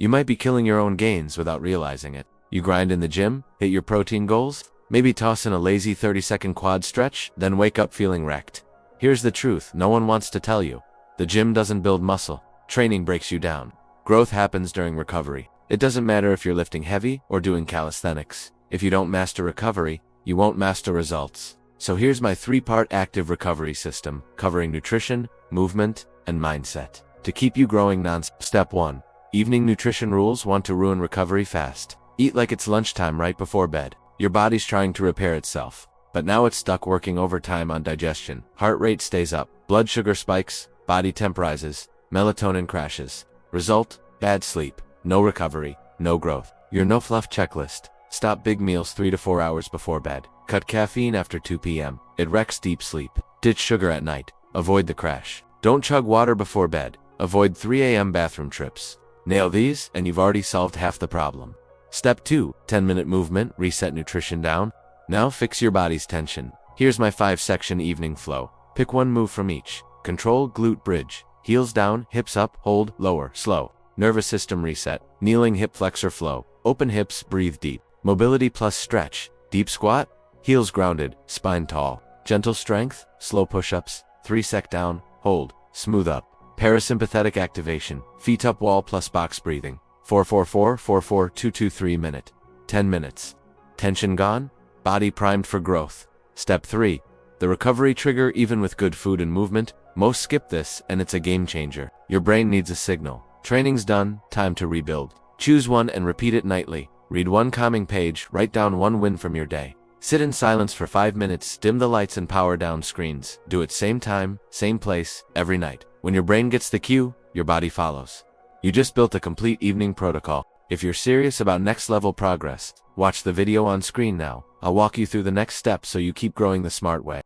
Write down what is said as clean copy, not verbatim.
You might be killing your own gains without realizing it. You grind in the gym, hit your protein goals, maybe toss in a lazy 30-second quad stretch, then wake up feeling wrecked. Here's the truth no one wants to tell you. The gym doesn't build muscle. Training breaks you down. Growth happens during recovery. It doesn't matter if you're lifting heavy or doing calisthenics. If you don't master recovery, you won't master results. So here's my 3-part active recovery system, covering nutrition, movement, and mindset, to keep you growing non-stop. Step 1. Evening nutrition rules want to ruin recovery fast. Eat like it's lunchtime right before bed. Your body's trying to repair itself, but now it's stuck working overtime on digestion. Heart rate stays up, blood sugar spikes, body temp rises, melatonin crashes. Result: bad sleep, no recovery, no growth. Your no fluff checklist. Stop big meals 3 to 4 hours before bed. Cut caffeine after 2 p.m. It wrecks deep sleep. Ditch sugar at night. Avoid the crash. Don't chug water before bed. Avoid 3 a.m. bathroom trips. Nail these, and you've already solved half the problem. Step 2. 10-minute movement. Reset nutrition down. Now fix your body's tension. Here's my 5-section evening flow. Pick one move from each. Control glute bridge. Heels down, hips up, hold, lower, slow. Nervous system reset. Kneeling hip flexor flow. Open hips, breathe deep. Mobility plus stretch. Deep squat. Heels grounded, spine tall. Gentle strength, slow push-ups. 3-sec down, hold, smooth up. Parasympathetic activation. Feet up wall plus box breathing. 4-4-4-4-4-2-2-3 minute. 10 minutes. Tension gone? Body primed for growth. Step 3. The recovery trigger. Even with good food and movement, most skip this, and it's a game changer. Your brain needs a signal. Training's done, time to rebuild. Choose one and repeat it nightly. Read one calming page, write down one win from your day. Sit in silence for 5 minutes, dim the lights and power down screens. Do it same time, same place, every night. When your brain gets the cue, your body follows. You just built a complete evening protocol. If you're serious about next level progress, watch the video on screen now. I'll walk you through the next step so you keep growing the smart way.